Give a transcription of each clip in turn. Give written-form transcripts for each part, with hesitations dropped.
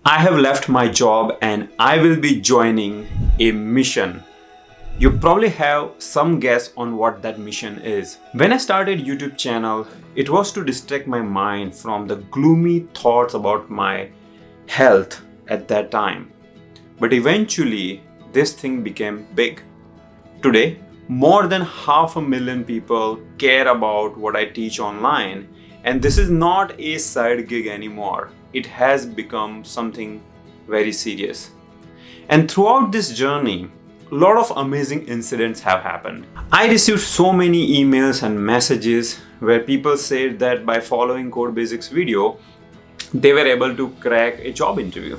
I have left my job and I will be joining a mission. You probably have some guess on what that mission is. When I started YouTube channel, it was to distract my mind from the gloomy thoughts about my health at that time. But eventually, this thing became big. Today, more than 500,000 people care about what I teach online, and this is not a side gig anymore. It has become something very serious. And throughout this journey, a lot of amazing incidents have happened. I received so many emails and messages where people said that by following Code Basics video, they were able to crack a job interview.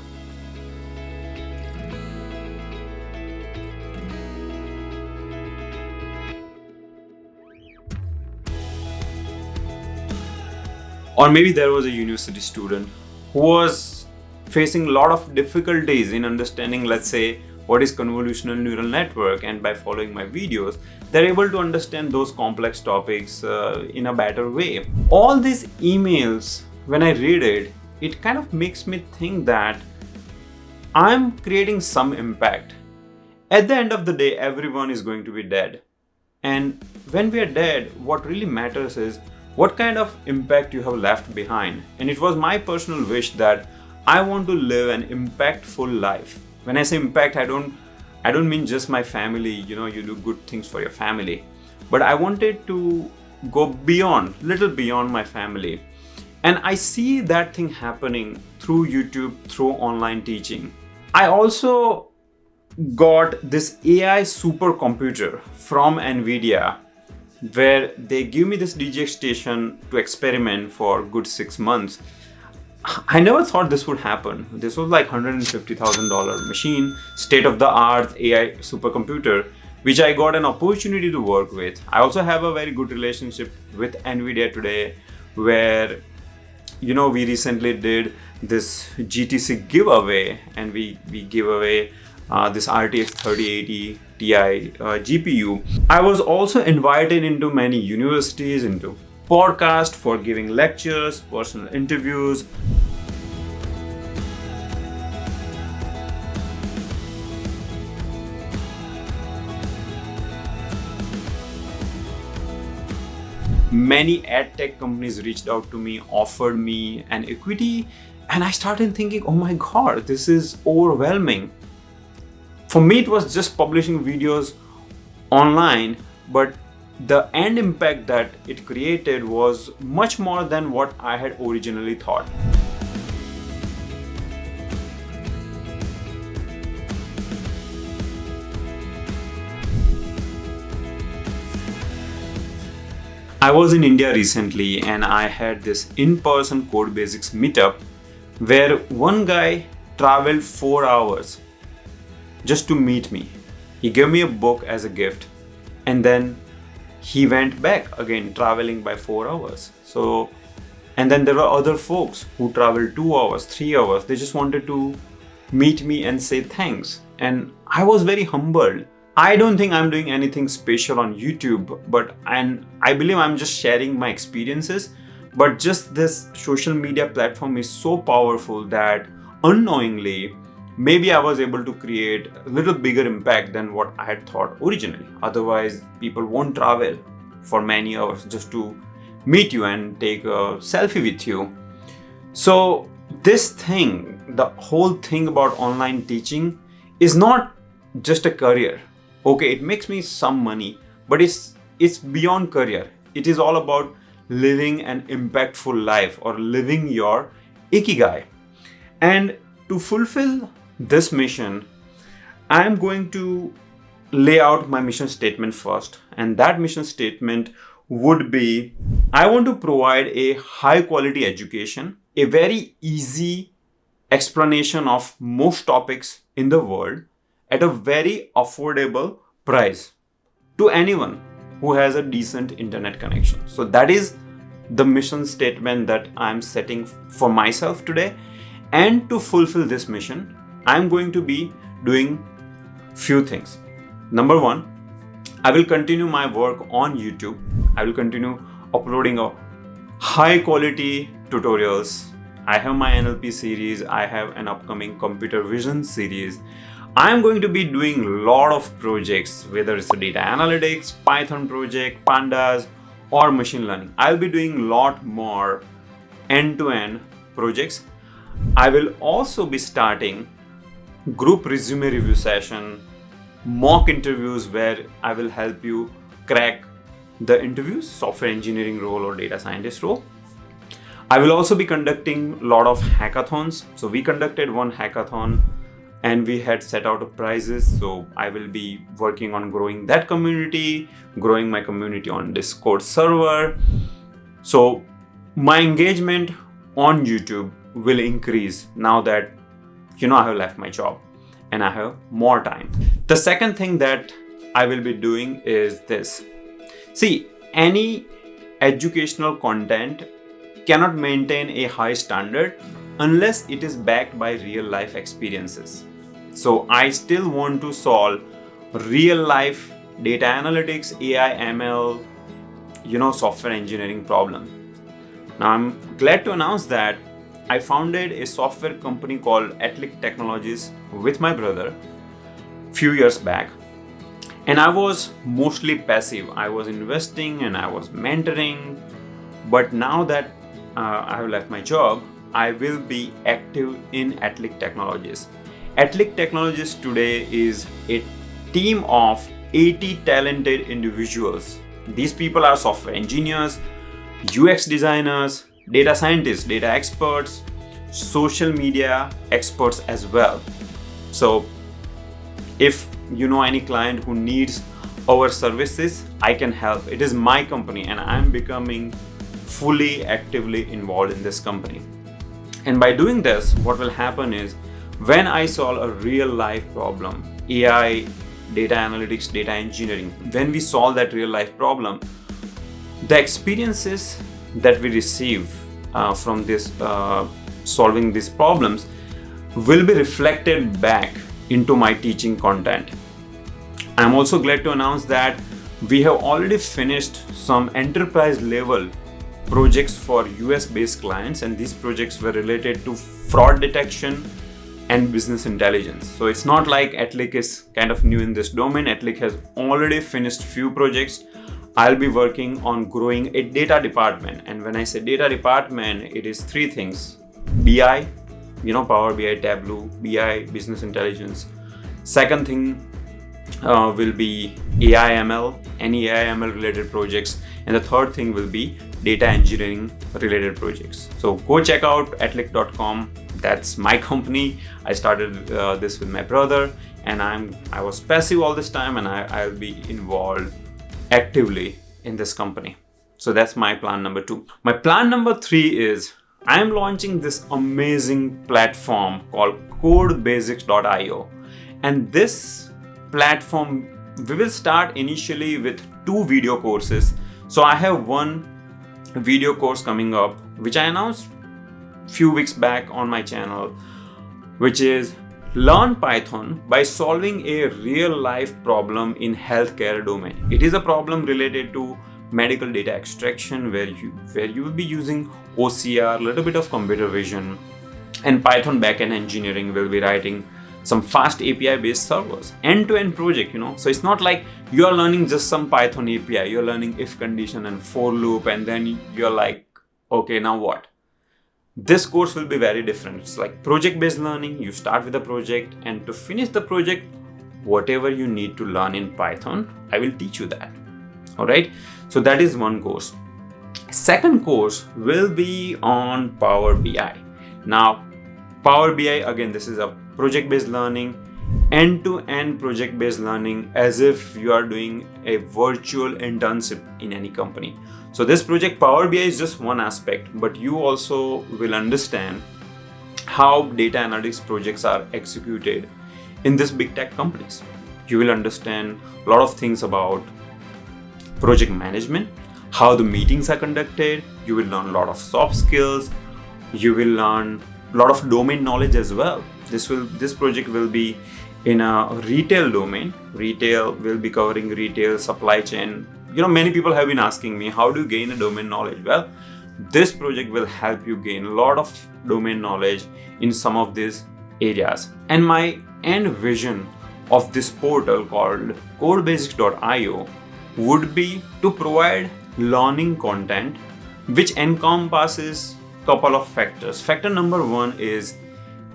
Or maybe there was a university student who was facing a lot of difficulties in understanding, let's say, what is convolutional neural network, and by following my videos, they're able to understand those complex topics in a better way. All these emails, when I read it, it kind of makes me think that I'm creating some impact. At the end of the day, everyone is going to be dead. And when we are dead, what really matters is what kind of impact you have left behind. And it was my personal wish that I want to live an impactful life. When I say impact, I don't mean just my family, you do good things for your family. But I wanted to go beyond, little beyond my family. And I see that thing happening through YouTube, through online teaching. I also got this AI supercomputer from NVIDIA, where they give me this DGX station to experiment for a good 6 months. I never thought this would happen. This was like $150,000 machine, state-of-the-art AI supercomputer, which I got an opportunity to work with. I also have a very good relationship with NVIDIA today, where we recently did this GTC giveaway, and we give away this RTX 3080 Ti GPU. I was also invited into many universities, into podcasts for giving lectures, personal interviews. Many ad tech companies reached out to me, offered me an equity, and I started thinking, oh my God, this is overwhelming. For me, it was just publishing videos online, but the end impact that it created was much more than what I had originally thought. I was in India recently, and I had this in-person Code Basics meetup where one guy traveled 4 hours just to meet me. He gave me a book as a gift, and then he went back again, traveling by 4 hours. And then there were other folks who traveled 2 hours, 3 hours. They just wanted to meet me and say thanks. And I was very humbled. I don't think I'm doing anything special on YouTube, and I believe I'm just sharing my experiences. But just this social media platform is so powerful that unknowingly, maybe I was able to create a little bigger impact than what I had thought originally. Otherwise, people won't travel for many hours just to meet you and take a selfie with you. So this thing, the whole thing about online teaching is not just a career. Okay, it makes me some money, but it's beyond career. It is all about living an impactful life, or living your ikigai. And to fulfill this mission, I am going to lay out my mission statement first. And that mission statement would be, I want to provide a high quality education, a very easy explanation of most topics in the world at a very affordable price to anyone who has a decent internet connection. So that is the mission statement that I'm setting for myself today. And to fulfill this mission, I'm going to be doing few things. Number one, I will continue my work on YouTube. I will continue uploading a high quality tutorials I have my NLP series, I have an upcoming computer vision series. I'm going to be doing a lot of projects, whether it's a data analytics, Python project, pandas, or machine learning. I'll be doing a lot more end-to-end projects. I will also be starting group resume review session, mock interviews where I will help you crack the interviews, software engineering role or data scientist role. I will also be conducting a lot of hackathons. So we conducted one hackathon and we had set out prizes. So I will be working on growing that community, growing my community on Discord server. So my engagement on YouTube will increase now that I have left my job and I have more time. The second thing that I will be doing is this. See, any educational content cannot maintain a high standard unless it is backed by real life experiences. So I still want to solve real life data analytics, AI, ML, software engineering problem. Now I'm glad to announce that I founded a software company called Atlic Technologies with my brother few years back. And I was mostly passive. I was investing and I was mentoring. But now that I have left my job, I will be active in Atlic Technologies. Atlic Technologies today is a team of 80 talented individuals. These people are software engineers, UX designers, data scientists, data experts, social media experts as well. So if you know any client who needs our services, I can help. It is my company and I'm becoming fully actively involved in this company. And by doing this, what will happen is when I solve a real life problem, AI, data analytics, data engineering, when we solve that real life problem, the experiences that we receive from this solving these problems will be reflected back into my teaching content. I'm also glad to announce that we have already finished some enterprise level projects for US based clients, and these projects were related to fraud detection and business intelligence. So it's not like Atlic is kind of new in this domain. Atlic has already finished few projects. I'll be working on growing a data department. And when I say data department, it is three things. BI, Power BI, Tableau, BI, business intelligence. Second thing will be AI ML, any AI ML related projects. And the third thing will be data engineering related projects. So go check out atlic.com. That's my company. I started this with my brother, and I was passive all this time, and I'll be involved actively in this company. So that's my plan number 2. My plan number 3 is I am launching this amazing platform called codebasics.io. And this platform, we will start initially with 2 video courses. So I have one video course coming up, which I announced a few weeks back on my channel, which is Learn Python by solving a real life problem in healthcare domain. It is a problem related to medical data extraction where you will be using OCR, a little bit of computer vision, and Python backend engineering will be writing some fast API based servers, end-to-end project, So it's not like you are learning just some Python API, you're learning if condition and for loop, and then you're like, okay, now what? This course will be very different. It's like project-based learning. You start with a project, and to finish the project, whatever you need to learn in Python, I will teach you that. All right. So that is one course. Second course will be on Power BI. Now, Power BI, again, this is a project-based learning, end-to-end project-based learning, as if you are doing a virtual internship in any company. So this project Power BI is just one aspect, but you also will understand how data analytics projects are executed in these big tech companies. You will understand a lot of things about project management, how the meetings are conducted. You will learn a lot of soft skills. You will learn a lot of domain knowledge as well. This project will be in a retail domain. Retail will be covering retail, supply chain. Many people have been asking me, how do you gain a domain knowledge? Well, this project will help you gain a lot of domain knowledge in some of these areas. And my end vision of this portal called codebasics.io would be to provide learning content which encompasses couple of factors. Factor number one is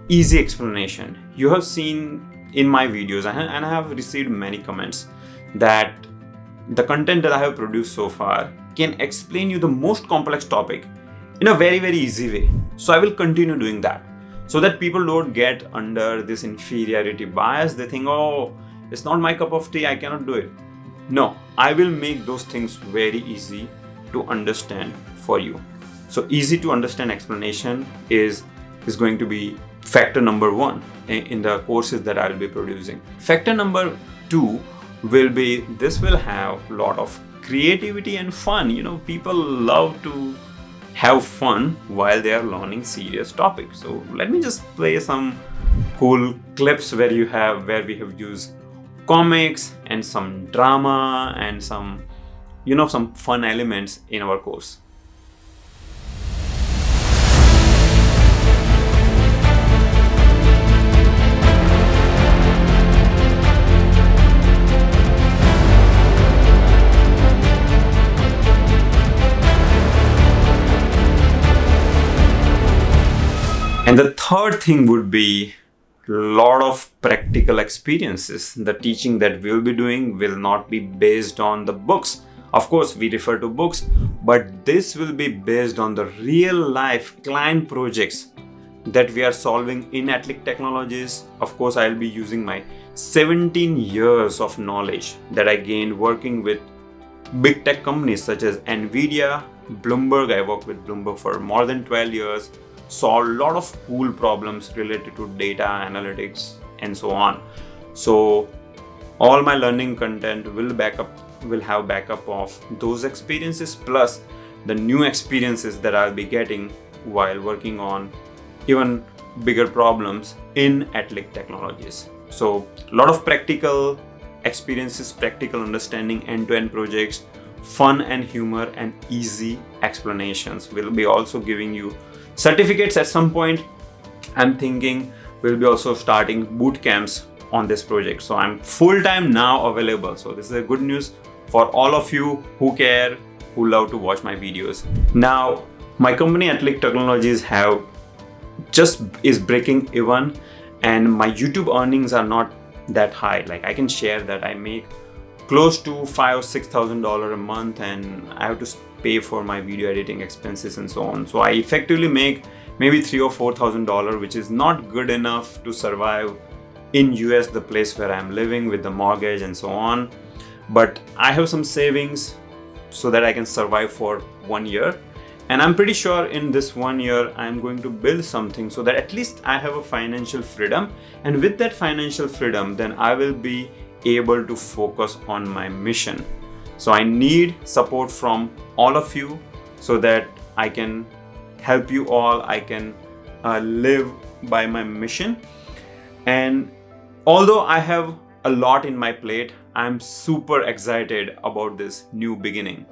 easy explanation. You have seen in my videos and I have received many comments that the content that I have produced so far can explain you the most complex topic in a very, very easy way. So I will continue doing that so that people don't get under this inferiority bias. They think, oh, it's not my cup of tea, I cannot do it. No, I will make those things very easy to understand for you. So easy to understand explanation is going to be factor number one in the courses that I'll be producing. Factor number two will be, this will have a lot of creativity and fun. You know, people love to have fun while they are learning serious topics. So let me just play some cool clips where we have used comics and some drama and some fun elements in our course. And the third thing would be a lot of practical experiences. The teaching that we'll be doing will not be based on the books. Of course, we refer to books, but this will be based on the real life client projects that we are solving in Atlic Technologies. Of course, I'll be using my 17 years of knowledge that I gained working with big tech companies such as Nvidia, Bloomberg. I worked with Bloomberg for more than 12 years. Solve a lot of cool problems related to data analytics and so on. So all my learning content will have backup of those experiences plus the new experiences that I'll be getting while working on even bigger problems in Atlic Technologies. So a lot of practical experiences, practical understanding, end-to-end projects, fun and humor and easy explanations. We'll be also giving you certificates at some point. I'm thinking we'll be also starting boot camps on this project. So I'm full-time now available. So this is a good news for all of you who care, who love to watch my videos. Now, my company Atlic Technologies is breaking even, and my YouTube earnings are not that high. Like, I can share that I make close to $5,000 or $6,000 a month, and I have to pay for my video editing expenses and so on. So I effectively make maybe $3,000 or $4,000, which is not good enough to survive in US, the place where I'm living with the mortgage and so on. But I have some savings so that I can survive for 1 year. And I'm pretty sure in this 1 year, I'm going to build something so that at least I have a financial freedom. And with that financial freedom, then I will be able to focus on my mission. So I need support from all of you so that I can help you all. I can live by my mission. And although I have a lot in my plate, I'm super excited about this new beginning.